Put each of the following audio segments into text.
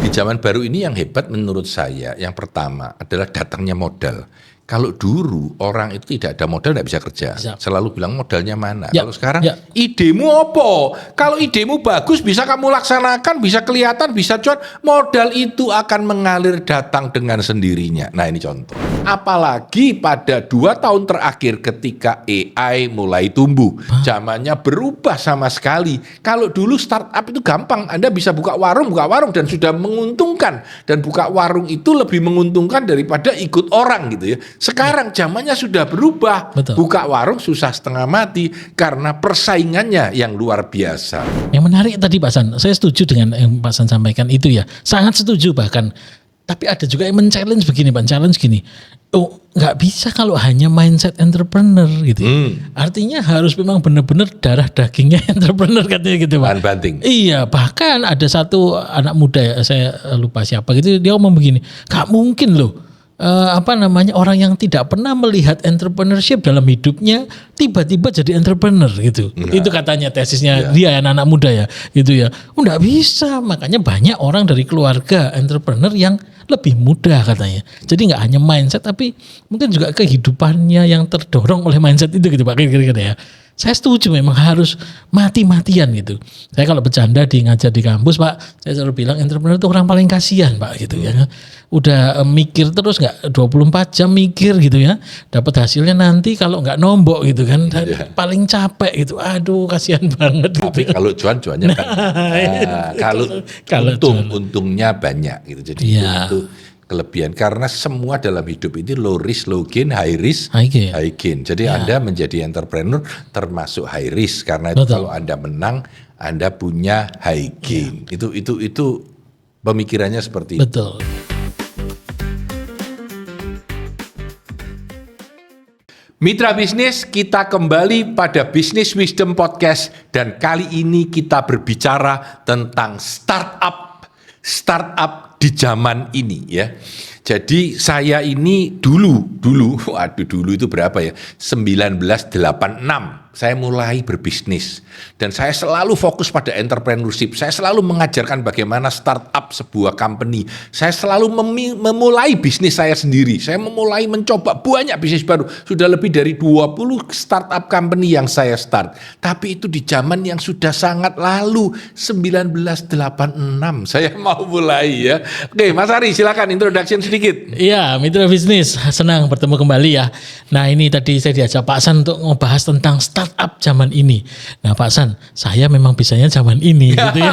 Di zaman baru ini yang hebat menurut saya, yang pertama adalah datangnya modal. Kalau dulu orang itu tidak ada modal tidak bisa kerja, selalu bilang modalnya mana. Kalau sekarang idemu apa? Kalau idemu bagus bisa kamu laksanakan, bisa kelihatan, bisa cuan, modal itu akan mengalir datang dengan sendirinya. Nah ini contoh. Apalagi pada 2 tahun terakhir ketika AI mulai tumbuh, zamannya berubah sama sekali. Kalau dulu startup itu gampang, Anda bisa buka warung dan sudah menguntungkan, dan buka warung itu lebih menguntungkan daripada ikut orang gitu ya. Sekarang zamannya sudah berubah. Betul. Buka warung susah setengah mati karena persaingannya yang luar biasa. Yang menarik tadi Pak San, saya setuju dengan yang Pak San sampaikan itu ya. Sangat setuju bahkan. Tapi ada juga yang men-challenge begini Pak, challenge gini. Oh, nggak bisa kalau hanya mindset entrepreneur gitu. Artinya harus memang benar-benar darah dagingnya entrepreneur katanya gitu Pak. Bahan banting. Iya, bahkan ada satu anak muda ya, saya lupa siapa gitu, dia ngomong begini, "Gak mungkin loh. Orang yang tidak pernah melihat entrepreneurship dalam hidupnya tiba-tiba jadi entrepreneur gitu." Itu katanya tesisnya dia anak-anak muda ya gitu ya. Enggak bisa, makanya banyak orang dari keluarga entrepreneur yang lebih mudah katanya. Jadi nggak hanya mindset tapi mungkin juga kehidupannya yang terdorong oleh mindset itu gitu Pak, kira-kira ya. Saya setuju memang harus mati-matian gitu. Saya kalau bercanda ngajar di kampus Pak, saya selalu bilang entrepreneur itu orang paling kasihan Pak gitu ya. Udah mikir terus nggak 24 jam mikir gitu ya. Dapat hasilnya nanti kalau nggak nombok gitu kan. Paling capek gitu. Aduh kasihan banget. Tapi gitu. kalau cuan-cuannya kan. Kalau untungnya banyak gitu. Jadi itu kelebihan, karena semua dalam hidup ini low risk low gain, high risk high gain. Jadi Anda menjadi entrepreneur termasuk high risk, karena itu kalau Anda menang Anda punya high gain. Itu pemikirannya seperti itu. Betul. Mitra bisnis, kita kembali pada Business Wisdom Podcast, dan kali ini kita berbicara tentang startup di zaman ini ya. Jadi saya ini dulu itu berapa ya? 1986 saya mulai berbisnis, dan saya selalu fokus pada entrepreneurship. Saya selalu mengajarkan bagaimana startup sebuah company. Saya selalu memulai bisnis saya sendiri. Saya memulai mencoba banyak bisnis baru. Sudah lebih dari 20 startup company yang saya start. Tapi itu di zaman yang sudah sangat lalu, 1986 saya mau mulai ya. Oke, Mas Ari silakan introduction sedikit. Iya, mitra bisnis, senang bertemu kembali ya. Nah ini tadi saya diajak Pak San untuk membahas tentang startup zaman ini. Nah Pak San, saya memang bisanya zaman ini gitu ya.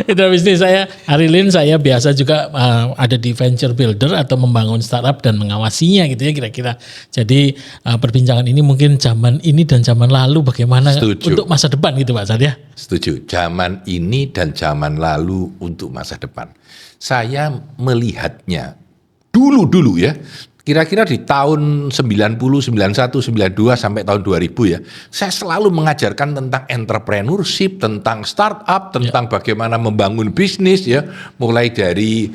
Mitra bisnis saya, Arilin, saya biasa juga ada di venture builder atau membangun startup dan mengawasinya gitu ya kira-kira. Jadi perbincangan ini mungkin zaman ini dan zaman lalu bagaimana untuk masa depan gitu Pak San ya. Setuju, zaman ini dan zaman lalu untuk masa depan. Saya melihatnya dulu ya, kira-kira di tahun 90, 91, 92 sampai tahun 2000 ya, saya selalu mengajarkan tentang entrepreneurship, tentang startup, tentang bagaimana membangun bisnis ya, mulai dari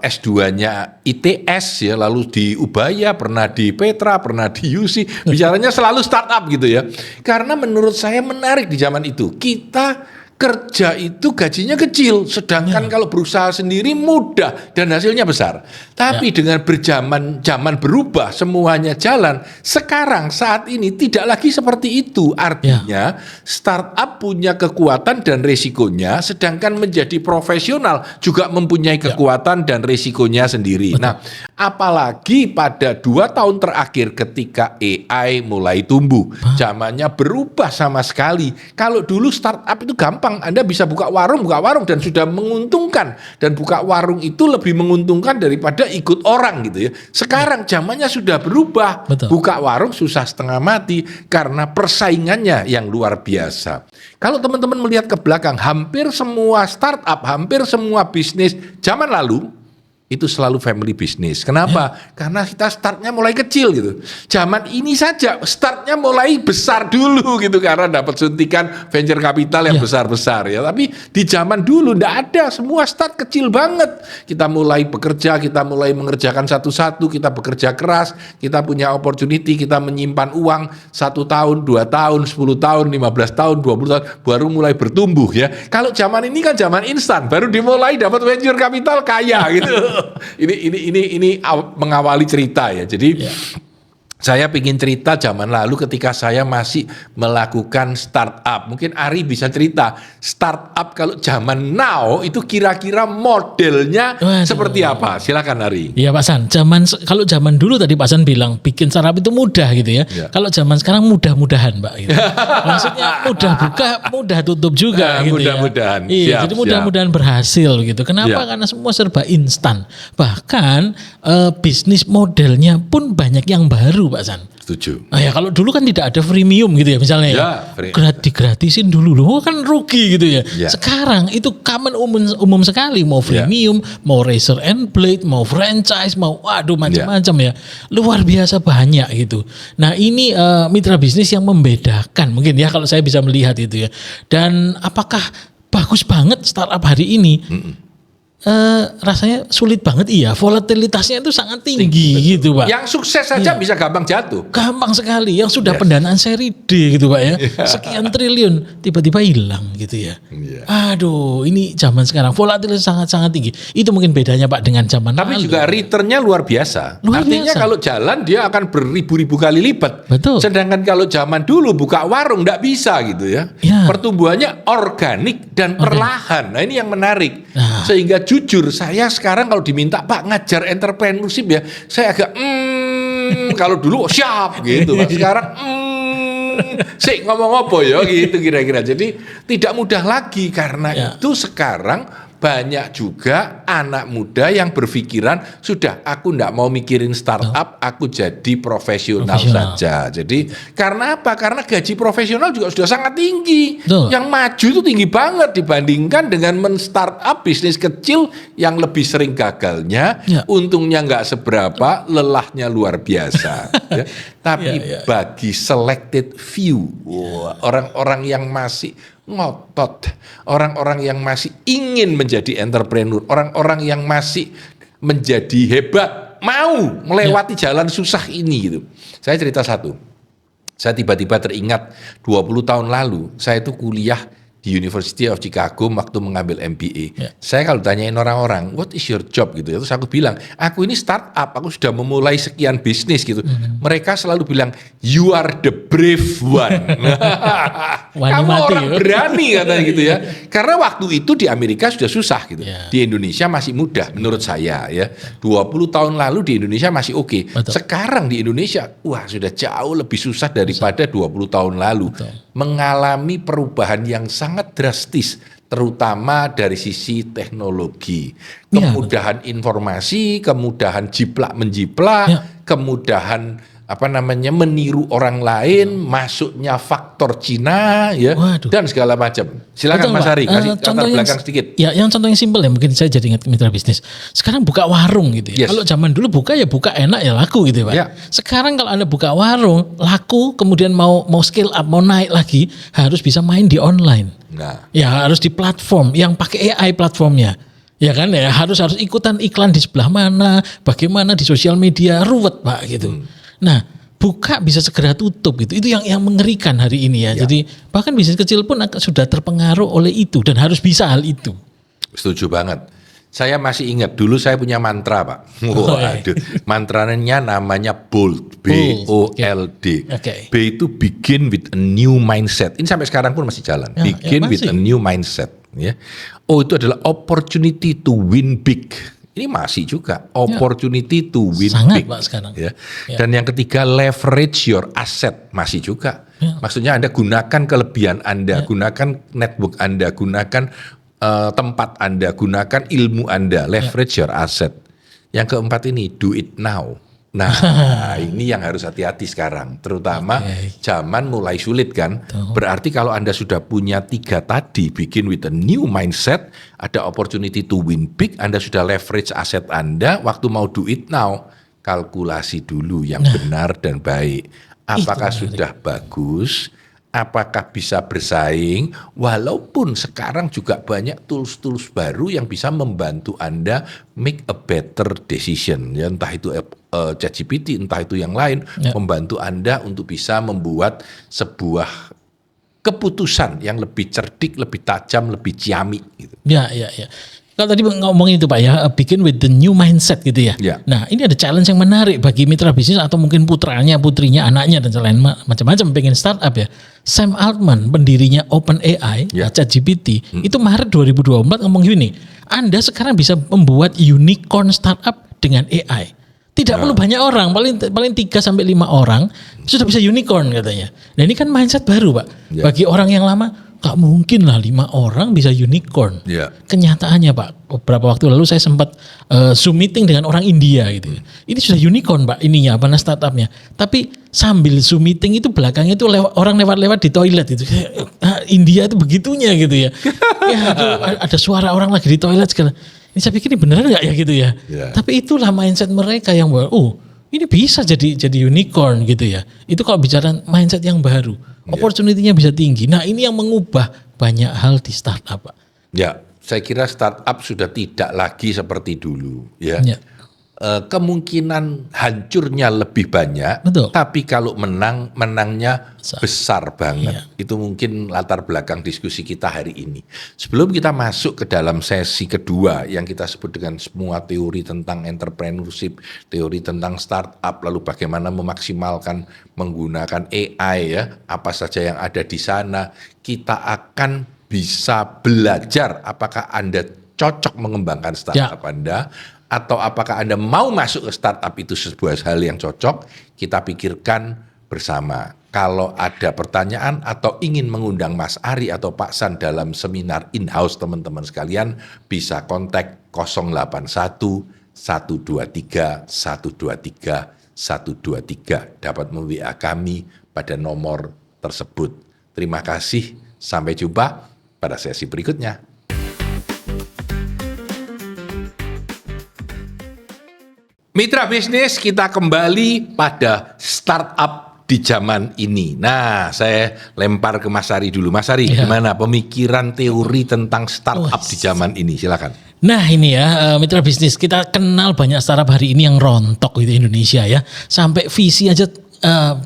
S2-nya ITS ya, lalu di Ubaya, pernah di Petra, pernah di UC, bicaranya selalu startup gitu ya. Karena menurut saya menarik di zaman itu, kita kerja itu gajinya kecil, sedangkan kalau berusaha sendiri mudah dan hasilnya besar. Tapi dengan zaman berubah, semuanya jalan. Sekarang saat ini tidak lagi seperti itu. Artinya startup punya kekuatan dan resikonya, sedangkan menjadi profesional juga mempunyai kekuatan dan resikonya sendiri. Nah, apalagi pada 2 tahun terakhir ketika AI mulai tumbuh, zamannya berubah sama sekali. Kalau dulu startup itu gampang, Anda bisa buka warung dan sudah menguntungkan, dan buka warung itu lebih menguntungkan daripada ikut orang gitu ya. Sekarang zamannya sudah berubah. Buka warung susah setengah mati karena persaingannya yang luar biasa. Kalau teman-teman melihat ke belakang, hampir semua startup, hampir semua bisnis zaman lalu itu selalu family business. Kenapa? Karena kita startnya mulai kecil gitu. Zaman ini saja startnya mulai besar dulu gitu karena dapat suntikan venture capital yang besar-besar ya. Tapi di zaman dulu ndak ada, semua start kecil banget. Kita mulai bekerja, kita mulai mengerjakan satu-satu, kita bekerja keras, kita punya opportunity, kita menyimpan uang 1 tahun, 2 tahun, 10 tahun, 15 tahun, 20 tahun, baru mulai bertumbuh ya. Kalau zaman ini kan zaman instan, baru dimulai dapat venture capital kaya gitu. Ini mengawali cerita ya. Jadi saya ingin cerita zaman lalu ketika saya masih melakukan startup. Mungkin Ari bisa cerita startup kalau zaman now itu kira-kira modelnya seperti apa? Silakan Ari. Iya Pak San, kalau zaman dulu tadi Pak San bilang bikin startup itu mudah gitu ya. Kalau zaman sekarang mudah-mudahan Pak gitu. Maksudnya mudah buka, mudah tutup juga gitu mudah-mudahan. Iya, jadi mudah-mudahan berhasil gitu. Kenapa? Karena semua serba instan. Bahkan bisnis modelnya pun banyak yang baru Pak San. Setuju. Nah ya kalau dulu kan tidak ada freemium gitu ya misalnya digratisin dulu loh kan rugi gitu ya. Sekarang itu common umum sekali mau freemium, mau razor and blade, mau franchise, mau waduh macam-macam ya. Luar biasa banyak gitu. Nah ini mitra bisnis yang membedakan mungkin ya kalau saya bisa melihat itu ya. Dan apakah bagus banget startup hari ini? Rasanya sulit banget volatilitasnya itu sangat tinggi gitu Pak. Yang sukses saja bisa gampang jatuh. Gampang sekali, yang sudah pendanaan seri D gitu Pak ya, sekian triliun tiba-tiba hilang gitu ya. Aduh, ini zaman sekarang volatilitas sangat-sangat tinggi. Itu mungkin bedanya Pak dengan zaman Tapi lalu. juga returnnya luar biasa. Artinya kalau jalan dia akan beribu-ribu kali lipat. Betul. Sedangkan kalau zaman dulu buka warung nggak bisa gitu ya. Pertumbuhannya organik dan perlahan. Nah ini yang menarik. Sehingga jujur saya sekarang kalau diminta Pak ngajar entrepreneurship ya, saya agak kalau dulu siap gitu. Sekarang sih ngomong apa ya gitu kira-kira. Jadi tidak mudah lagi karena itu sekarang banyak juga anak muda yang berpikiran sudah aku ndak mau mikirin startup, aku jadi profesional saja. Jadi karena apa? Karena gaji profesional juga sudah sangat tinggi. Yang maju itu tinggi banget dibandingkan dengan men-startup bisnis kecil yang lebih sering gagalnya, untungnya nggak seberapa, lelahnya luar biasa. Tapi bagi selected few, orang-orang yang masih ngotot, orang-orang yang masih ingin menjadi entrepreneur, orang-orang yang masih menjadi hebat, mau melewati jalan susah ini gitu. Saya cerita satu. Saya tiba-tiba teringat 20 tahun lalu saya itu kuliah di University of Chicago waktu mengambil MBA. Saya kalau tanyain orang-orang, what is your job gitu ya, terus aku bilang, aku ini startup, aku sudah memulai sekian bisnis gitu. Mereka selalu bilang, you are the brave one. Kamu orang berani katanya gitu ya. Karena waktu itu di Amerika sudah susah gitu. Di Indonesia masih mudah menurut saya ya. 20 tahun lalu di Indonesia masih oke. Sekarang di Indonesia, wah sudah jauh lebih susah daripada 20 tahun lalu. Mengalami perubahan yang sangat drastis, terutama dari sisi teknologi, kemudahan informasi, kemudahan jiplak-menjiplak, kemudahan meniru orang lain, masuknya faktor Cina ya. Dan segala macam. Silakan Mas Ari kasih latar belakang sedikit. Ya, yang contoh yang simpel ya, mungkin saya jadi ingat mitra bisnis. Sekarang buka warung gitu ya. Kalau zaman dulu buka enak ya laku gitu ya Pak. Sekarang kalau Anda buka warung, laku, kemudian mau scale up, mau naik lagi, harus bisa main di online. Ya harus di platform yang pakai AI platformnya. Ya kan ya, harus ikutan iklan di sebelah mana, bagaimana di sosial media, ruwet Pak gitu. Nah, buka bisa segera tutup gitu. Itu yang mengerikan hari ini ya. Jadi bahkan bisnis kecil pun sudah terpengaruh oleh itu dan harus bisa hal itu. Setuju banget. Saya masih ingat dulu saya punya mantra Pak. Waduh, mantranya namanya BOLD, BOLD. B itu begin with a new mindset. Ini sampai sekarang pun masih jalan. Begin with a new mindset. Ya. O itu adalah opportunity to win big. Ini masih juga opportunity to win sangat, big. Pak, sekarang. Ya. Dan yang ketiga leverage your asset, masih juga. Maksudnya Anda gunakan kelebihan Anda, gunakan network Anda, gunakan tempat Anda, gunakan ilmu Anda, leverage your asset. Yang keempat ini do it now. Nah, ini yang harus hati-hati sekarang, terutama zaman mulai sulit kan. Berarti kalau Anda sudah punya 3 tadi, bikin with a new mindset, ada opportunity to win big, Anda sudah leverage aset Anda, waktu mau do it now, kalkulasi dulu yang benar dan baik. Apakah sudah bagus? Apakah bisa bersaing? Walaupun sekarang juga banyak tools-tools baru yang bisa membantu Anda make a better decision. Ya, entah itu ChatGPT, entah itu yang lain, membantu Anda untuk bisa membuat sebuah keputusan yang lebih cerdik, lebih tajam, lebih ciamik. Gitu. Ya. Kalau tadi ngomongin itu Pak ya, bikin with the new mindset gitu ya. Nah ini ada challenge yang menarik bagi mitra bisnis atau mungkin putranya, putrinya, anaknya dan lain macam-macam pengen startup ya. Sam Altman pendirinya OpenAI, ChatGPT, itu Maret 2024 ngomong gini, Anda sekarang bisa membuat unicorn startup dengan AI. Tidak perlu banyak orang, paling 3 sampai 5 orang sudah bisa unicorn katanya. Nah ini kan mindset baru Pak. Bagi orang yang lama, gak mungkin lah 5 orang bisa unicorn. Kenyataannya Pak, beberapa waktu lalu saya sempat Zoom meeting dengan orang India gitu. Ini sudah unicorn Pak ininya, startupnya. Tapi sambil Zoom meeting itu belakangnya itu orang lewat-lewat di toilet gitu. India itu begitunya gitu ya. Ada suara orang lagi di toilet segala. Ini saya pikir ini beneran gak ya gitu ya. Tapi itulah mindset mereka yang ini bisa jadi unicorn gitu ya. Itu kalau bicara mindset yang baru. Opportunity-nya bisa tinggi. Nah ini yang mengubah banyak hal di startup Pak. Ya, saya kira startup sudah tidak lagi seperti dulu. Kemungkinan hancurnya lebih banyak. Betul. Tapi kalau menangnya besar banget. Itu mungkin latar belakang diskusi kita hari ini. Sebelum kita masuk ke dalam sesi kedua yang kita sebut dengan semua teori tentang entrepreneurship, teori tentang startup, lalu bagaimana memaksimalkan menggunakan AI ya, apa saja yang ada di sana, kita akan bisa belajar apakah Anda cocok mengembangkan startup Anda, atau apakah Anda mau masuk ke startup itu sebuah hal yang cocok, kita pikirkan bersama. Kalau ada pertanyaan atau ingin mengundang Mas Ari atau Pak San dalam seminar in-house teman-teman sekalian, bisa kontak 081 123 123 123. Dapat mem-WA kami pada nomor tersebut. Terima kasih, sampai jumpa pada sesi berikutnya. Mitra bisnis, kita kembali pada startup di zaman ini. Nah, saya lempar ke Mas Ari dulu. Mas Ari, gimana pemikiran teori tentang startup di zaman ini? Silakan. Nah ini ya mitra bisnis, kita kenal banyak startup hari ini yang rontok di Indonesia ya. Sampai visi aja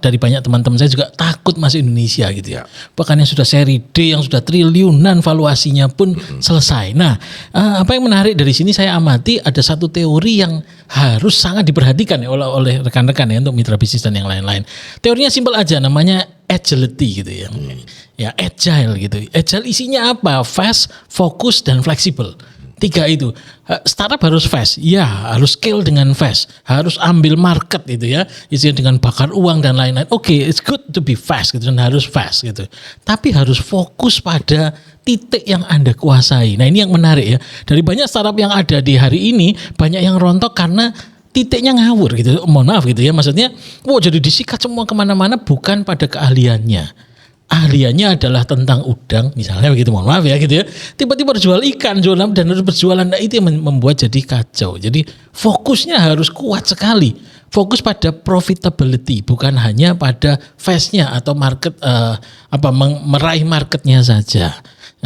dari banyak teman-teman saya juga takut masuk Indonesia gitu ya. Bahkan yang sudah seri D, yang sudah triliunan valuasinya pun selesai. Nah apa yang menarik dari sini saya amati ada satu teori yang harus sangat diperhatikan ya oleh rekan-rekan ya untuk mitra bisnis dan yang lain-lain. Teorinya simpel aja, namanya agility gitu ya. Ya agile gitu. Agile isinya apa? Fast, focus, dan fleksibel. 3 itu. Startup harus fast, ya harus scale dengan fast, harus ambil market gitu ya, isinya dengan bakar uang dan lain-lain. Oke, it's good to be fast gitu dan harus fast gitu. Tapi harus fokus pada titik yang Anda kuasai. Nah ini yang menarik ya. Dari banyak startup yang ada di hari ini, banyak yang rontok karena titiknya ngawur gitu. Mohon maaf gitu ya, maksudnya jadi disikat semua kemana-mana bukan pada keahliannya. Ahliannya adalah tentang udang misalnya begitu, mohon maaf ya gitu ya, tiba-tiba jual ikan, jual dan harus berjualan. Nah itu yang membuat jadi kacau. Jadi fokusnya harus kuat sekali, fokus pada profitability, bukan hanya pada fast-nya atau market meraih marketnya saja.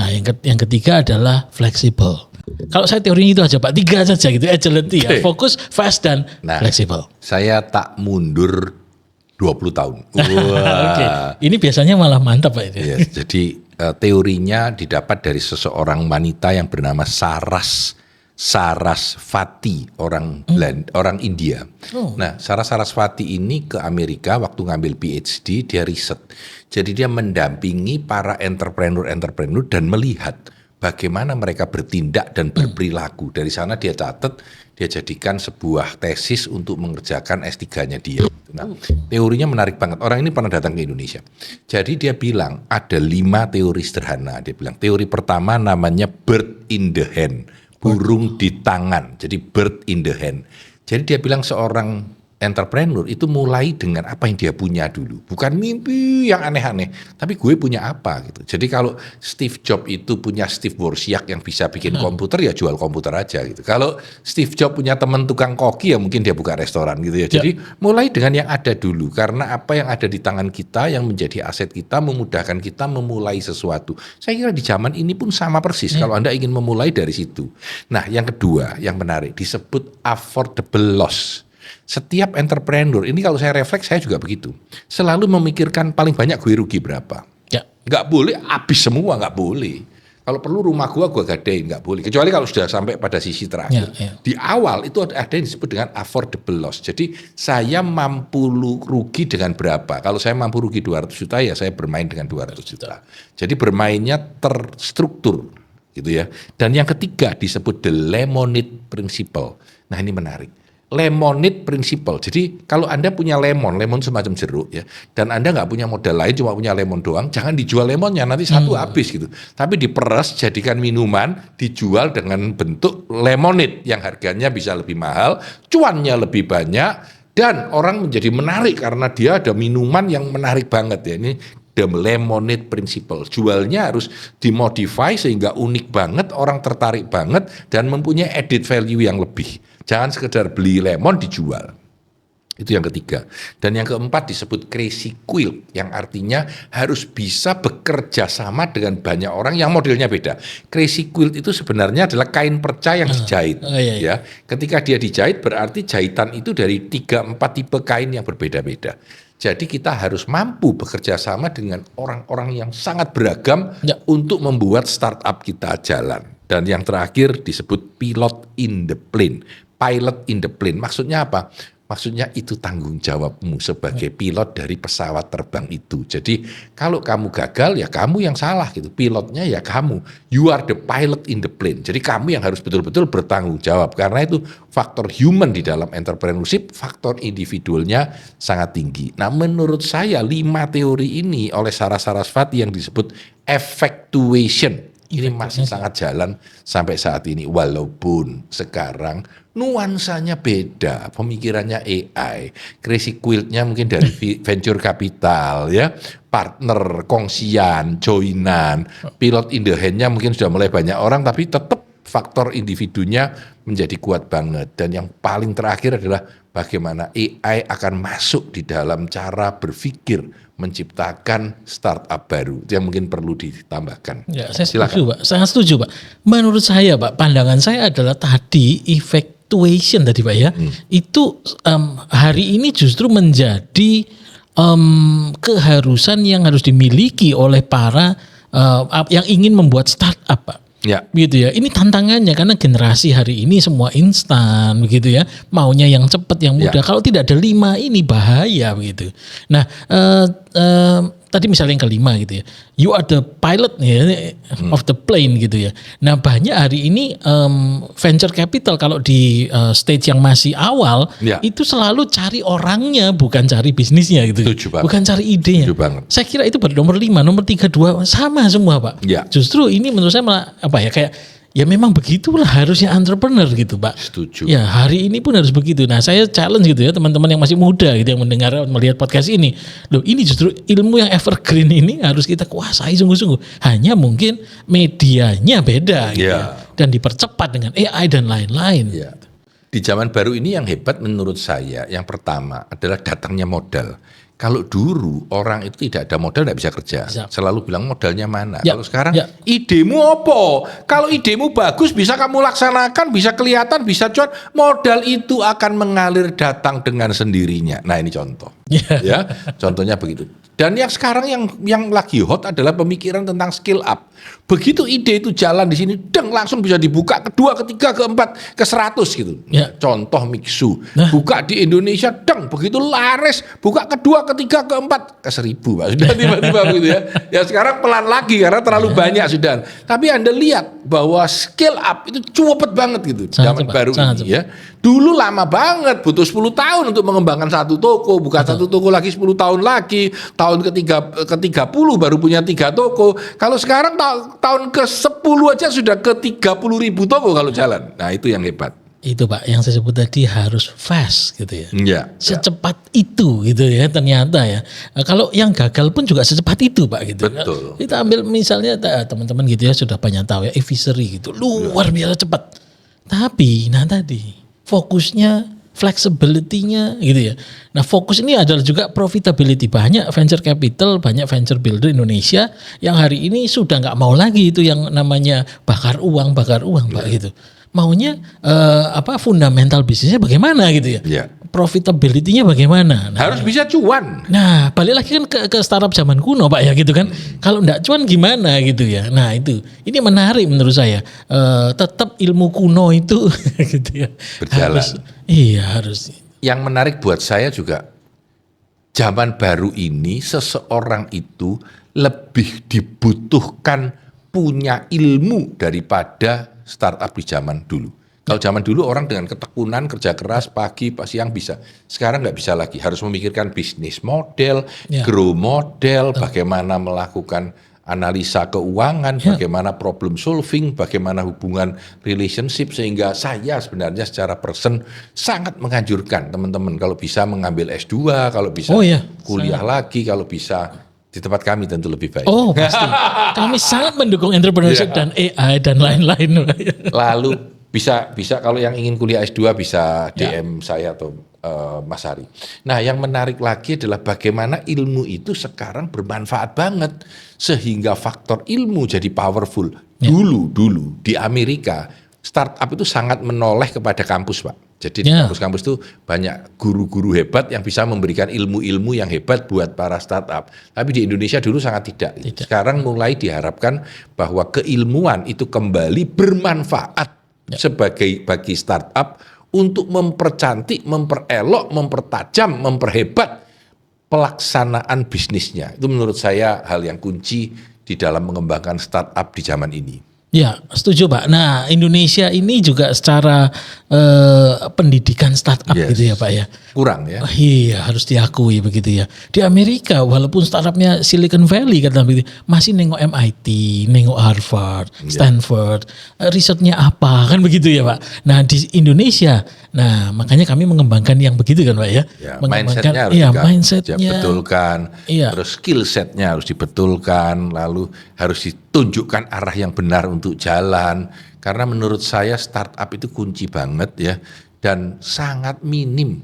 Nah yang ketiga adalah fleksibel. Kalau saya teorinya itu aja Pak, 3 saja gitu, agility ya, fokus, fast, dan fleksibel. Saya tak mundur 20 tahun. Oke. Ini biasanya malah mantap Pak ini. Ya, jadi teorinya didapat dari seseorang wanita yang bernama Sarasvati, orang India. Nah, Sarasvati ini ke Amerika waktu ngambil PhD, dia riset. Jadi dia mendampingi para entrepreneur dan melihat bagaimana mereka bertindak dan berperilaku. Dari sana dia catat, dia jadikan sebuah tesis untuk mengerjakan S3-nya dia. Nah, teorinya menarik banget. Orang ini pernah datang ke Indonesia. Jadi dia bilang ada 5 teori sederhana. Dia bilang teori pertama namanya bird in the hand, burung di tangan. Jadi bird in the hand. Jadi dia bilang seorang entrepreneur itu mulai dengan apa yang dia punya dulu, bukan mimpi yang aneh-aneh, tapi gue punya apa gitu. Jadi kalau Steve Jobs itu punya Steve Wozniak yang bisa bikin komputer, ya jual komputer aja gitu. Kalau Steve Jobs punya teman tukang koki, ya mungkin dia buka restoran gitu ya. Jadi mulai dengan yang ada dulu, karena apa yang ada di tangan kita yang menjadi aset kita memudahkan kita memulai sesuatu. Saya kira di zaman ini pun sama persis kalau Anda ingin memulai dari situ. Nah, yang kedua yang menarik disebut affordable loss. Setiap entrepreneur, ini kalau saya refleks saya juga begitu. Selalu memikirkan paling banyak gue rugi berapa. Ya. Nggak boleh habis semua, nggak boleh. Kalau perlu rumah gue gadein, nggak boleh. Kecuali kalau sudah sampai pada sisi terakhir. Di awal itu ada yang disebut dengan affordable loss. Jadi saya mampu rugi dengan berapa. Kalau saya mampu rugi 200 juta ya saya bermain dengan 200 juta. Jadi bermainnya terstruktur gitu ya. Dan yang ketiga disebut the lemonade principle. Nah ini menarik. Lemonade principle. Jadi kalau Anda punya lemon semacam jeruk ya, dan Anda nggak punya modal lain, cuma punya lemon doang, jangan dijual lemonnya, nanti satu habis gitu. Tapi diperas, jadikan minuman, dijual dengan bentuk lemonade yang harganya bisa lebih mahal, cuannya lebih banyak, dan orang menjadi menarik karena dia ada minuman yang menarik banget ya. Ini the lemonade principle. Jualnya harus dimodify sehingga unik banget, orang tertarik banget, dan mempunyai added value yang lebih. Jangan sekedar beli lemon dijual. Itu yang ketiga. Dan yang keempat disebut crazy quilt, yang artinya harus bisa bekerja sama dengan banyak orang yang modelnya beda. Crazy quilt itu sebenarnya adalah kain perca yang dijahit. Ya, ketika dia dijahit berarti jahitan itu dari 3-4 tipe kain yang berbeda-beda. Jadi kita harus mampu bekerja sama dengan orang-orang yang sangat beragam untuk membuat startup kita jalan. Dan yang terakhir disebut pilot in the plane. Pilot in the plane. Maksudnya apa? Maksudnya itu tanggung jawabmu sebagai pilot dari pesawat terbang itu. Jadi kalau kamu gagal ya kamu yang salah gitu. Pilotnya ya kamu. You are the pilot in the plane. Jadi kamu yang harus betul-betul bertanggung jawab. Karena itu faktor human di dalam entrepreneurship, faktor individualnya sangat tinggi. Nah menurut saya 5 teori ini oleh Sarah Sarasvati yang disebut effectuation. Ini masih sangat jalan sampai saat ini. Walaupun sekarang nuansanya beda, pemikirannya AI, crazy quilt-nya mungkin dari venture capital ya, partner, kongsian, joinan, pilot in the hand-nya mungkin sudah mulai banyak orang, tapi tetap faktor individunya menjadi kuat banget. Dan yang paling terakhir adalah bagaimana AI akan masuk di dalam cara berpikir menciptakan startup baru. Itu yang mungkin perlu ditambahkan. Ya, saya setuju, Pak. Sangat setuju, Pak. Menurut saya, Pak, pandangan saya adalah tadi effectuation tadi, Pak ya. Itu hari ini justru menjadi keharusan yang harus dimiliki oleh para yang ingin membuat startup, Pak. Ya. Gitu ya. Ini tantangannya karena generasi hari ini semua instan begitu ya. Maunya yang cepat, yang mudah. Kalau tidak ada 5 ini bahaya begitu. Nah, tadi misalnya yang kelima gitu ya. You are the pilot ya, of the plane gitu ya. Nah, banyak hari ini venture capital kalau di stage yang masih awal itu selalu cari orangnya bukan cari bisnisnya gitu. Bukan cari idenya. Saya kira itu baru nomor 5, nomor 3, 2 sama semua, Pak. Ya. Justru ini menurut saya malah apa ya kayak ya memang begitulah harusnya entrepreneur gitu, Pak. Setuju. Ya hari ini pun harus begitu. Nah saya challenge gitu ya teman-teman yang masih muda gitu yang mendengar melihat podcast ini. Loh ini justru ilmu yang evergreen ini harus kita kuasai sungguh-sungguh. Hanya mungkin medianya beda gitu ya. Dan dipercepat dengan AI dan lain-lain. Ya. Di zaman baru ini yang hebat menurut saya yang pertama adalah datangnya modal. Kalau dulu orang itu tidak ada modal tidak bisa kerja. Selalu bilang modalnya mana. Kalau sekarang idemu apa? Kalau idemu bagus bisa kamu laksanakan, bisa kelihatan, bisa cuan. Modal itu akan mengalir datang dengan sendirinya. Nah ini contoh. Ya, contohnya begitu. Dan yang sekarang yang lagi hot adalah pemikiran tentang skill up. Begitu ide itu jalan di sini, langsung bisa dibuka kedua, ketiga, keempat, ke 100 gitu. Contoh Mixu, buka di Indonesia, begitu laris, buka kedua, ketiga, keempat, ke 1000, Pak. Sudah tiba-tiba begitu ya. Ya sekarang pelan lagi karena terlalu banyak sudah. Tapi Anda lihat bahwa skill up itu cepet banget gitu. Zaman baru ini ya. Dulu lama banget, butuh 10 tahun untuk mengembangkan satu toko, buka satu toko lagi 10 tahun lagi, tahun ke-30 baru punya 3 toko. Kalau sekarang tahun ke-10 aja sudah ke 30.000 toko kalau jalan. Nah itu yang hebat. itu Pak yang saya sebut tadi harus fast gitu ya. Ya. Secepat itu gitu ya ternyata ya. Kalau yang gagal pun juga secepat itu Pak gitu. Betul. Kita ambil misalnya teman-teman gitu ya sudah banyak tahu ya advisory gitu. Luar biasa cepat. Tapi nah tadi fokusnya flexibility-nya gitu ya. Nah fokus ini adalah juga profitability. Banyak venture capital, banyak venture builder Indonesia yang hari ini sudah nggak mau lagi itu yang namanya bakar uang Pak gitu. Maunya fundamental bisnisnya bagaimana gitu ya. Ya. Profitability-nya bagaimana. Nah, Harus bisa cuan. Nah, balik lagi kan ke startup zaman kuno Pak ya gitu kan. Kalau enggak cuan gimana gitu ya. Nah itu, ini menarik menurut saya. Tetap ilmu kuno itu gitu ya. Berjalan. Harus. Yang menarik buat saya juga, zaman baru ini seseorang itu lebih dibutuhkan punya ilmu daripada startup di zaman dulu. Kalau zaman dulu orang dengan ketekunan kerja keras pagi siang bisa. Sekarang nggak bisa lagi. Harus memikirkan bisnis model, grow model, bagaimana melakukan analisa keuangan, bagaimana problem solving, bagaimana hubungan relationship. Sehingga saya sebenarnya secara person sangat menganjurkan teman-teman kalau bisa mengambil S2, kalau bisa kuliah lagi, kalau bisa di tempat kami tentu lebih baik. Oh pasti. Kami sangat mendukung entrepreneurship dan AI dan lain-lain. Lalu bisa kalau yang ingin kuliah S2 bisa DM saya atau Mas Hari. Nah yang menarik lagi adalah bagaimana ilmu itu sekarang bermanfaat banget. Sehingga faktor ilmu jadi powerful. Dulu di Amerika startup itu sangat menoleh kepada kampus Pak. Jadi di kampus-kampus itu banyak guru-guru hebat yang bisa memberikan ilmu-ilmu yang hebat buat para startup. Tapi di Indonesia dulu sangat tidak. Sekarang mulai diharapkan bahwa keilmuan itu kembali bermanfaat bagi startup untuk mempercantik, memperelok, mempertajam, memperhebat pelaksanaan bisnisnya. Itu menurut saya hal yang kunci di dalam mengembangkan startup di zaman ini. Ya, setuju Pak. Nah, Indonesia ini juga secara pendidikan startup gitu ya Pak ya. Kurang ya. Iya, harus diakui begitu ya. Di Amerika walaupun startupnya Silicon Valley kata begitu, masih nengok MIT, nengok Harvard, Stanford, risetnya apa kan begitu ya Pak. Nah, di Indonesia, nah makanya kami mengembangkan yang begitu kan Pak ya. Mindsetnya harus dibetulkan, terus skill setnya harus dibetulkan, lalu harus ditunjukkan arah yang benar untuk jalan. Karena menurut saya startup itu kunci banget ya. Dan sangat minim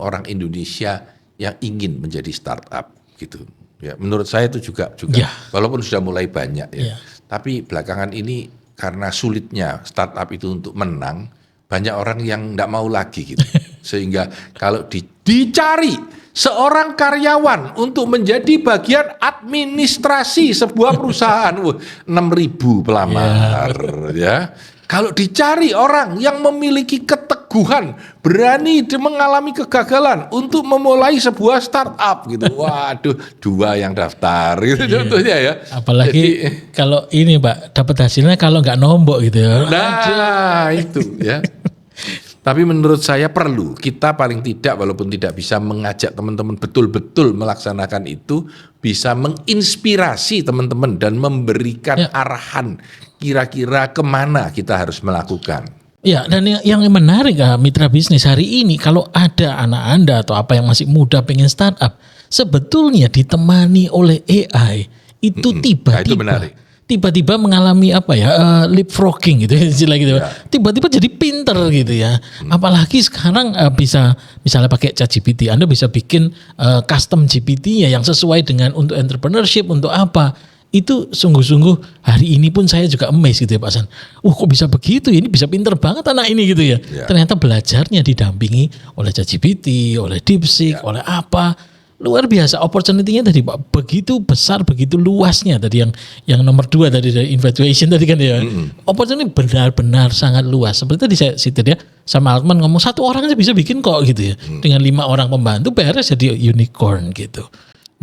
orang Indonesia yang ingin menjadi startup gitu. Ya, menurut saya itu juga walaupun sudah mulai banyak ya. Tapi belakangan ini karena sulitnya startup itu untuk menang, banyak orang yang enggak mau lagi gitu. Sehingga kalau dicari seorang karyawan untuk menjadi bagian administrasi sebuah perusahaan, 6.000 pelamar ya. Kalau dicari orang yang memiliki keteguhan, berani mengalami kegagalan untuk memulai sebuah startup gitu. Waduh, 2 yang daftar gitu contohnya ya. Apalagi kalau ini Pak, dapat hasilnya kalau nggak nombok gitu ya. Nah, itu ya. Tapi menurut saya perlu, kita paling tidak walaupun tidak bisa mengajak teman-teman betul-betul melaksanakan itu, bisa menginspirasi teman-teman dan memberikan arahan kira-kira kemana kita harus melakukan. Ya, dan yang menarik mitra bisnis hari ini, kalau ada anak Anda atau apa yang masih muda pengen startup, sebetulnya ditemani oleh AI, itu tiba-tiba mengalami leapfrogging gitu istilah gitu. Tiba-tiba jadi pinter gitu ya. Apalagi sekarang bisa misalnya pakai ChatGPT, Anda bisa bikin custom GPT-nya yang sesuai dengan untuk entrepreneurship, untuk apa. Itu sungguh-sungguh hari ini pun saya juga amazed gitu ya Pak San. Kok bisa begitu? Ini bisa pinter banget anak ini gitu ya. Ternyata belajarnya didampingi oleh ChatGPT, oleh DeepSeek, oleh apa. Luar biasa opportunity-nya tadi Pak, begitu besar, begitu luasnya tadi yang nomor 2 tadi dari infatuation tadi kan ya. Opportunity benar-benar sangat luas. Seperti tadi saya situ ya, sama Altman ngomong 1 orang aja bisa bikin kok gitu ya. Dengan 5 orang pembantu beres jadi unicorn gitu.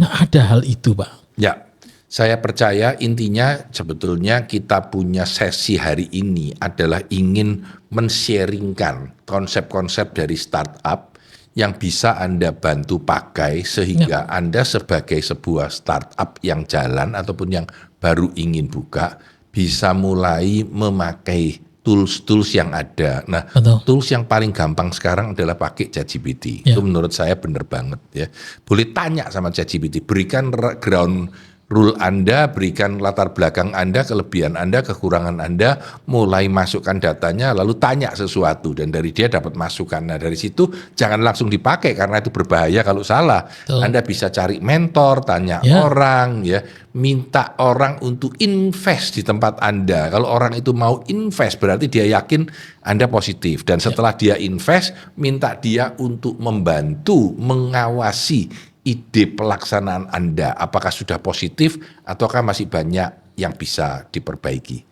Nah, ada hal itu Pak. Ya. Saya percaya intinya sebetulnya kita punya sesi hari ini adalah ingin men-sharingkan konsep-konsep dari startup yang bisa Anda bantu pakai sehingga Anda sebagai sebuah startup yang jalan ataupun yang baru ingin buka bisa mulai memakai tools-tools yang ada. Nah, Betul. tools yang paling gampang sekarang adalah pakai ChatGPT. Ya. Itu menurut saya benar banget ya. Boleh tanya sama ChatGPT, berikan ground rule Anda, berikan latar belakang Anda, kelebihan Anda, kekurangan Anda, mulai masukkan datanya, lalu tanya sesuatu dan dari dia dapat masukan. Nah dari situ jangan langsung dipakai karena itu berbahaya kalau salah. Betul. Anda bisa cari mentor, tanya orang, ya, minta orang untuk invest di tempat Anda. Kalau orang itu mau invest berarti dia yakin Anda positif dan setelah dia invest, minta dia untuk membantu, mengawasi ide pelaksanaan Anda, apakah sudah positif ataukah masih banyak yang bisa diperbaiki.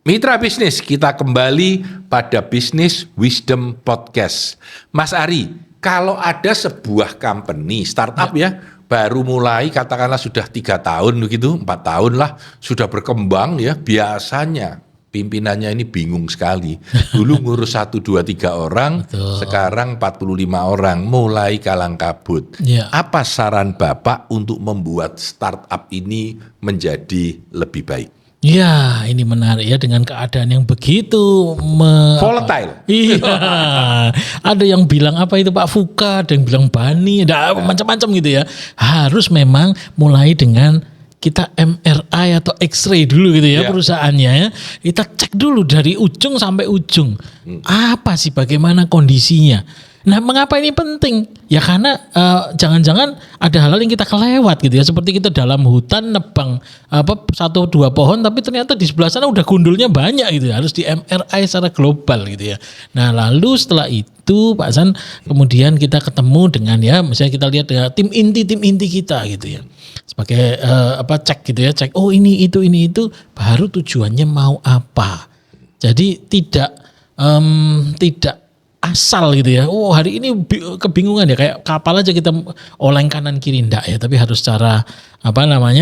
Mitra bisnis, kita kembali pada Business Wisdom Podcast. Mas Ari, kalau ada sebuah company, startup ya, baru mulai katakanlah sudah 3 tahun begitu, 4 tahun lah, sudah berkembang ya, biasanya pimpinannya ini bingung sekali. Dulu ngurus 1, 2, 3 orang, sekarang 45 orang, mulai kalang kabut. Ya. Apa saran Bapak untuk membuat startup ini menjadi lebih baik? Ya, ini menarik ya dengan keadaan yang begitu Volatile. Iya. Ada yang bilang apa itu Pak Fuka, ada yang bilang Bani, ada macam-macam gitu ya. Harus memang mulai dengan kita MRI atau X-ray dulu gitu ya perusahaannya ya. Kita cek dulu dari ujung sampai ujung. Apa sih bagaimana kondisinya? Nah, mengapa ini penting? Ya karena jangan-jangan ada hal-hal yang kita kelewat gitu ya. Seperti kita dalam hutan nebang 1-2 pohon tapi ternyata di sebelah sana udah gundulnya banyak gitu ya. Harus di MRI secara global gitu ya. Nah, lalu setelah itu Pak Hasan kemudian kita ketemu dengan ya misalnya kita lihat ya tim inti kita gitu ya. Sebagai cek gitu ya, cek ini itu baru tujuannya mau apa. Jadi tidak asal gitu ya. Hari ini kebingungan ya kayak kapal aja kita oleng kanan kiri enggak ya, tapi harus secara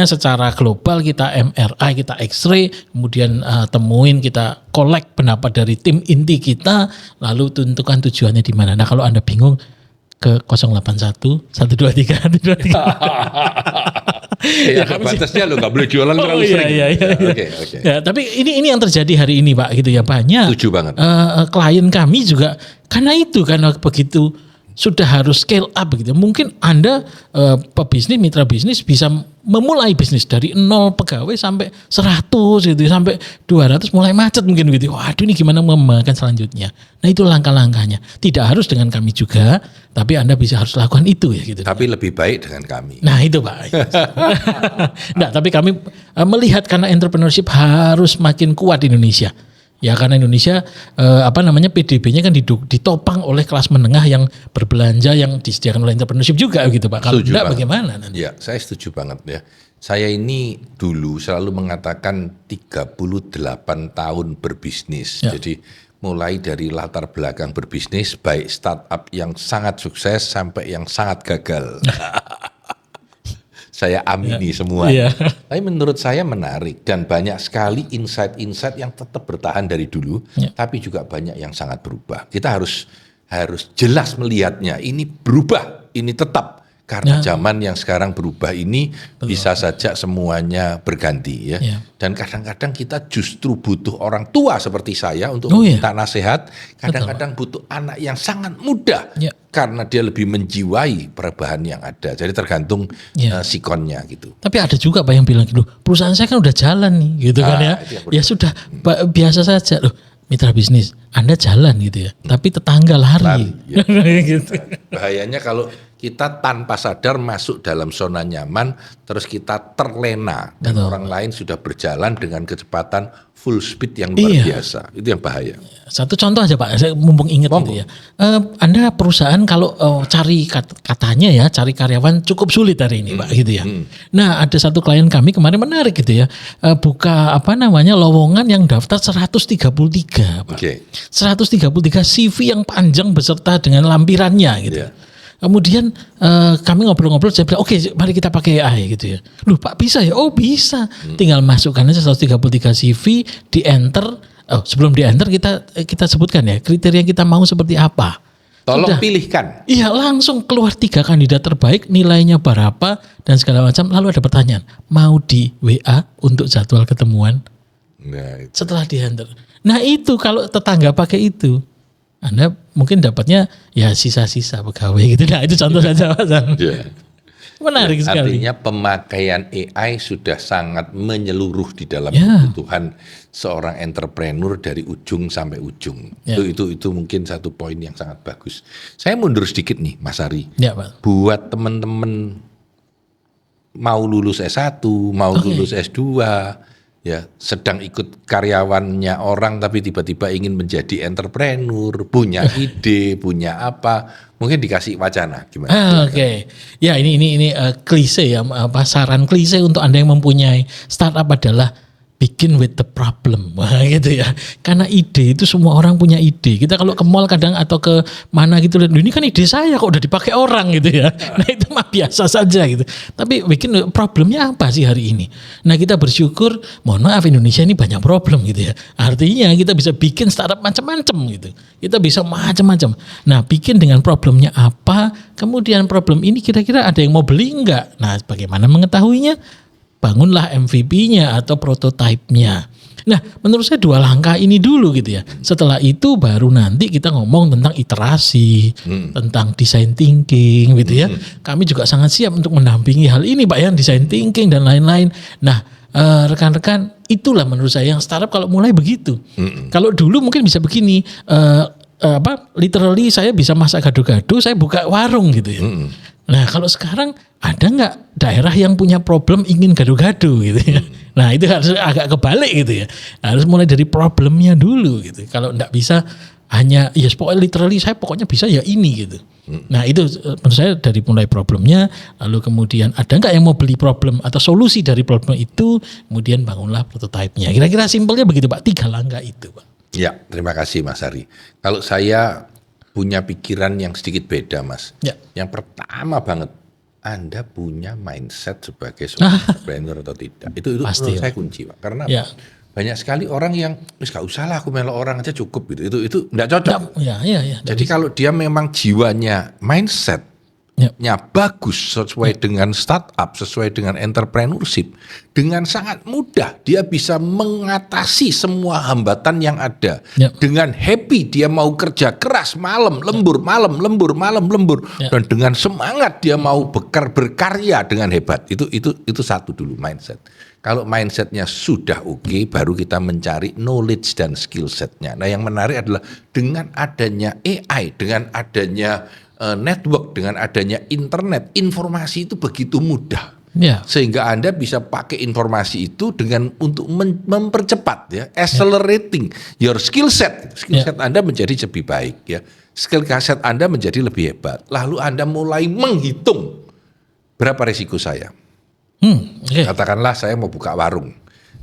secara global kita MRI, kita X-ray, kemudian temuin, kita collect pendapat dari tim inti kita, lalu tentukan tujuannya di mana. Nah, kalau Anda bingung ke 081 123 123. Ya, batasnya lo nggak boleh jualan terlalu sering. Oke. Ya, tapi ini yang terjadi hari ini Pak gitu ya, banyak. Setuju banget. Klien kami juga karena begitu sudah harus scale up gitu. Mungkin Anda pebisnis, mitra bisnis bisa memulai bisnis dari 0 pegawai sampai 100 gitu, sampai 200 mulai macet mungkin gitu. Waduh, ini gimana mengembangkan selanjutnya. Nah, itu langkah-langkahnya. Tidak harus dengan kami juga, tapi Anda bisa harus lakukan itu ya gitu. Tapi lebih baik dengan kami. Nah, itu Pak. Nah, tapi kami melihat karena entrepreneurship harus makin kuat di Indonesia. Ya karena Indonesia PDB-nya kan ditopang oleh kelas menengah yang berbelanja yang disediakan oleh entrepreneurship juga gitu Pak. Kalau tidak bagaimana nanti? Ya, saya setuju banget ya. Saya ini dulu selalu mengatakan 38 tahun berbisnis. Ya. Jadi mulai dari latar belakang berbisnis baik startup yang sangat sukses sampai yang sangat gagal. Saya amini semua. Tapi menurut saya menarik dan banyak sekali insight-insight yang tetap bertahan dari dulu, tapi juga banyak yang sangat berubah. Kita harus jelas melihatnya. Ini berubah, ini tetap. Karena zaman yang sekarang berubah ini bisa saja semuanya berganti ya. Dan kadang-kadang kita justru butuh orang tua seperti saya untuk meminta nasihat. Kadang-kadang butuh anak yang sangat muda karena dia lebih menjiwai perubahan yang ada. Jadi tergantung sikonnya gitu. Tapi ada juga Pak yang bilang gitu, perusahaan saya kan udah jalan nih gitu kan ya. Ya sudah biasa saja loh. Mitra bisnis, Anda jalan gitu ya, tapi tetangga lari. Gitu. Bahayanya kalau kita tanpa sadar masuk dalam zona nyaman, terus kita terlena dan orang lain sudah berjalan dengan kecepatan full speed yang luar biasa. Itu yang bahaya. Satu contoh aja Pak, saya mumpung ingat gitu ya. Anda perusahaan kalau cari katanya ya, cari karyawan cukup sulit hari ini Pak gitu ya. Nah, ada satu klien kami kemarin menarik gitu ya. Buka lowongan yang daftar 133 Pak. 133 CV yang panjang beserta dengan lampirannya gitu. Kemudian kami ngobrol-ngobrol, saya bilang oke, mari kita pakai AI gitu ya. Loh Pak bisa ya? Oh bisa. Tinggal masukkan aja 133 CV, di enter. Sebelum di enter kita sebutkan ya kriteria kita mau seperti apa. Tolong Sudah. pilihkan. Iya, langsung keluar 3 kandidat terbaik, nilainya berapa dan segala macam. Lalu ada pertanyaan, mau di WA untuk jadwal ketemuan Nah, setelah dihantar. Nah itu kalau tetangga pakai itu, Anda mungkin dapatnya ya sisa-sisa pegawai gitu. Nah itu contoh saja Pak San. ya. Menarik sekali. Artinya pemakaian AI sudah sangat menyeluruh di dalam Ya. kebutuhan seorang entrepreneur dari ujung sampai ujung. Ya. Itu mungkin satu poin yang sangat bagus. Saya mundur sedikit nih Mas Ari. Ya Pak. Buat teman-teman mau lulus S1, mau lulus S2, ya sedang ikut karyawannya orang tapi tiba-tiba ingin menjadi entrepreneur, punya ide, punya apa, mungkin dikasih wacana gimana? Oke. Ya ini klise ya, saran klise untuk Anda yang mempunyai startup adalah begin with the problem. Wah, gitu ya. Karena ide itu semua orang punya ide. Kita kalau ke mall kadang atau ke mana gitu, ini kan ide saya kok udah dipakai orang gitu ya. Nah itu mah biasa saja gitu. Tapi bikin problemnya apa sih hari ini? Nah kita bersyukur, mohon maaf Indonesia ini banyak problem gitu ya. Artinya kita bisa bikin startup macam-macam gitu. Kita bisa macam-macam. Nah bikin dengan problemnya apa, kemudian problem ini kira-kira ada yang mau beli enggak? Nah bagaimana mengetahuinya? Bangunlah MVP-nya atau prototipe-nya. Nah, menurut saya 2 langkah ini dulu gitu ya. Setelah itu baru nanti kita ngomong tentang iterasi, tentang design thinking gitu ya. Kami juga sangat siap untuk mendampingi hal ini Pak ya, design thinking dan lain-lain. Nah, rekan-rekan itulah menurut saya yang startup kalau mulai begitu. Kalau dulu mungkin bisa begini, literally saya bisa masak gado-gado, saya buka warung gitu ya. Nah kalau sekarang ada nggak daerah yang punya problem ingin gado-gado gitu ya. Nah itu harus agak kebalik gitu ya. Harus mulai dari problemnya dulu gitu. Kalau nggak bisa hanya ya pokoknya literally saya pokoknya bisa ya ini gitu. Nah itu menurut saya dari mulai problemnya, lalu kemudian ada nggak yang mau beli problem atau solusi dari problem itu, kemudian bangunlah prototipe-nya. Kira-kira simpelnya begitu Pak, 3 langkah itu Pak. Ya, terima kasih Mas Ari. Kalau saya punya pikiran yang sedikit beda Mas. Ya. Yang pertama banget, Anda punya mindset sebagai seorang entrepreneur atau tidak. Itu Pasti, menurut saya kunci Pak. Karena Ya. banyak sekali orang yang wis gak usah lah aku melok orang aja cukup gitu. Itu enggak cocok. Ya. Jadi kalau dia memang jiwanya mindsetnya bagus sesuai dengan startup, sesuai dengan entrepreneurship, dengan sangat mudah dia bisa mengatasi semua hambatan yang ada. Ya. Dengan happy dia mau kerja keras malam lembur, malam lembur, malam lembur, Ya. dan dengan semangat dia mau berkarya dengan hebat. Itu satu dulu mindset. Kalau mindsetnya sudah oke, baru kita mencari knowledge dan skill setnya. Nah yang menarik adalah dengan adanya AI, dengan adanya network, dengan adanya internet, informasi itu begitu mudah. Ya. Sehingga Anda bisa pakai informasi itu dengan untuk mempercepat ya, accelerating your skill set. Skill set Anda menjadi lebih baik ya. Skill set Anda menjadi lebih hebat. Lalu Anda mulai menghitung berapa risiko saya. Okay. Katakanlah saya mau buka warung.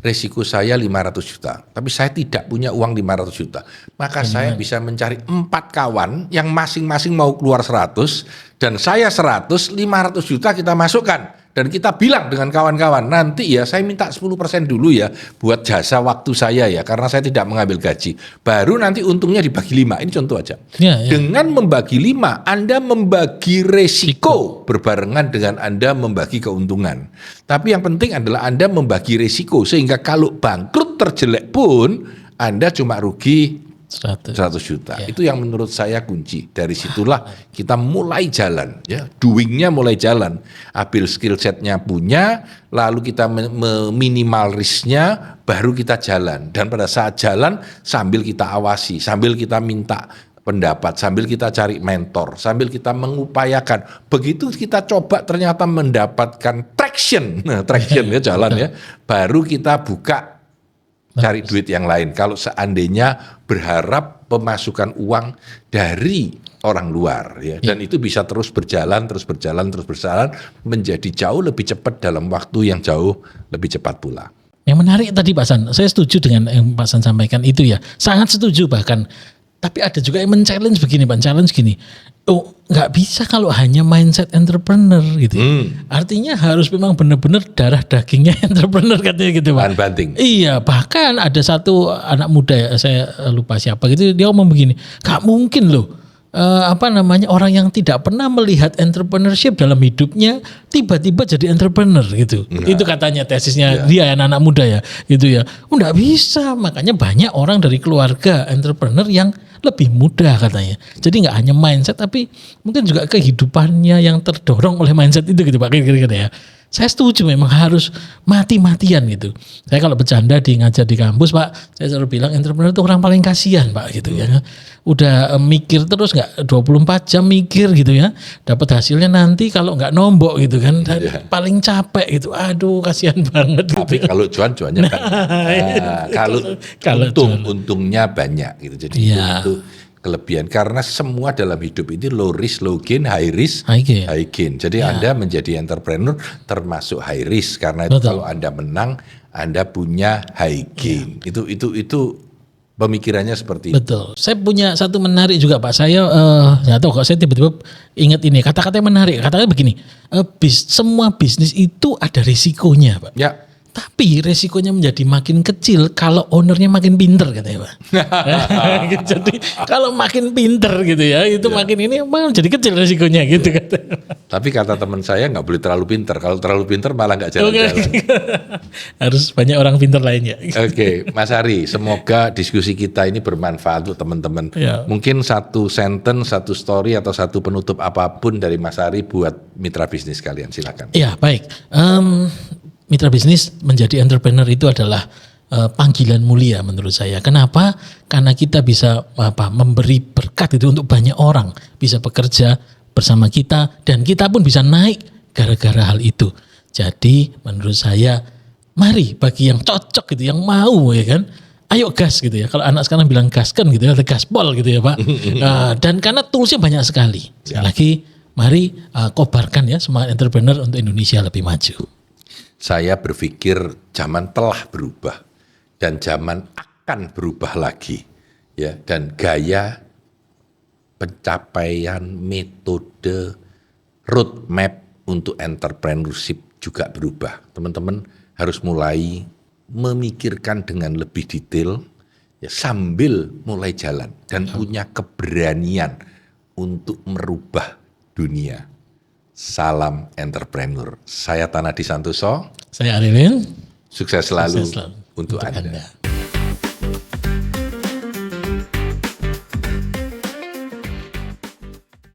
Risiko saya 500 juta, tapi saya tidak punya uang 500 juta. Maka saya bisa mencari 4 kawan yang masing-masing mau keluar 100 dan saya 100, 500 juta kita masukkan. Dan kita bilang dengan kawan-kawan, nanti ya saya minta 10% dulu ya buat jasa waktu saya ya, karena saya tidak mengambil gaji. Baru nanti untungnya dibagi 5, ini contoh aja. Ya. Dengan membagi 5, Anda membagi resiko berbarengan dengan Anda membagi keuntungan. Tapi yang penting adalah Anda membagi resiko, sehingga kalau bangkrut terjelek pun, Anda cuma rugi 100 juta. Itu yang menurut saya kunci. Dari situlah kita mulai jalan ya, doingnya mulai jalan. Ambil skill setnya punya, lalu kita meminimal risknya, baru kita jalan. Dan pada saat jalan sambil kita awasi, sambil kita minta pendapat, sambil kita cari mentor, sambil kita mengupayakan. Begitu kita coba ternyata mendapatkan traction, traction ya jalan ya, baru kita buka cari duit yang lain. Kalau seandainya berharap pemasukan uang dari orang luar ya, dan itu bisa terus berjalan menjadi jauh lebih cepat dalam waktu yang jauh lebih cepat pula. Yang menarik tadi Pak San, saya setuju dengan yang Pak San sampaikan itu ya, sangat setuju bahkan. Tapi ada juga yang men-challenge begini Pak, challenge gini. Oh, nggak bisa kalau hanya mindset entrepreneur gitu. Artinya harus memang benar-benar darah dagingnya entrepreneur katanya gitu Pak. Banting. Iya, bahkan ada satu anak muda ya, saya lupa siapa gitu, dia ngomong begini, gak mungkin loh orang yang tidak pernah melihat entrepreneurship dalam hidupnya tiba-tiba jadi entrepreneur gitu. Itu katanya tesisnya dia anak-anak muda ya, gitu ya. Enggak bisa, makanya banyak orang dari keluarga entrepreneur yang lebih mudah katanya. Jadi nggak hanya mindset tapi mungkin juga kehidupannya yang terdorong oleh mindset itu gitu Pak kira-kira ya. Saya setuju memang harus mati-matian gitu. Saya kalau bercanda ngajar di kampus Pak, saya selalu bilang entrepreneur itu orang paling kasihan Pak gitu ya. Udah mikir terus nggak 24 jam mikir gitu ya. Dapat hasilnya nanti kalau nggak nombok gitu kan. Dan paling capek gitu. Aduh kasihan banget. Tapi gitu. kalau cuan-cuannya banyak. Kalau untungnya banyak gitu. Jadi itu kelebihan karena semua dalam hidup ini low risk low gain, high risk high gain. Jadi Anda menjadi entrepreneur termasuk high risk karena itu kalau Anda menang Anda punya high gain. Itu pemikirannya seperti itu. Betul. Saya punya satu menarik juga Pak. Saya nggak tahu kok saya tiba-tiba ingat ini kata-kata yang menarik. Kata-kata begini, semua bisnis itu ada risikonya Pak. Ya. Tapi resikonya menjadi makin kecil kalau ownernya makin pinter katanya Pak. Jadi kalau makin pinter gitu ya, itu makin ini jadi kecil resikonya gitu katanya. Tapi kata teman saya nggak boleh terlalu pinter. Kalau terlalu pinter malah nggak jalan-jalan. Harus banyak orang pinter lainnya. Oke, Mas Ari, semoga diskusi kita ini bermanfaat untuk teman-teman. Mungkin satu sentence, satu story atau satu penutup apapun dari Mas Ari buat mitra bisnis kalian. Silakan. Iya, baik. Mitra bisnis menjadi entrepreneur itu adalah panggilan mulia menurut saya. Kenapa? Karena kita bisa memberi berkat itu untuk banyak orang, bisa bekerja bersama kita dan kita pun bisa naik gara-gara hal itu. Jadi menurut saya mari bagi yang cocok gitu, yang mau ya kan, ayo gas gitu ya. Kalau anak sekarang bilang gaskan gitu ya, gaspol gitu ya Pak. Dan karena toolsnya banyak sekali. Sekali lagi mari kobarkan ya semangat entrepreneur untuk Indonesia lebih maju. Saya berpikir zaman telah berubah dan zaman akan berubah lagi ya, dan gaya pencapaian metode roadmap untuk entrepreneurship juga berubah. Teman-teman harus mulai memikirkan dengan lebih detail ya, sambil mulai jalan dan punya keberanian untuk merubah dunia. Salam entrepreneur. Saya Tanadi Santoso. Saya Arilin. Sukses selalu untuk Anda.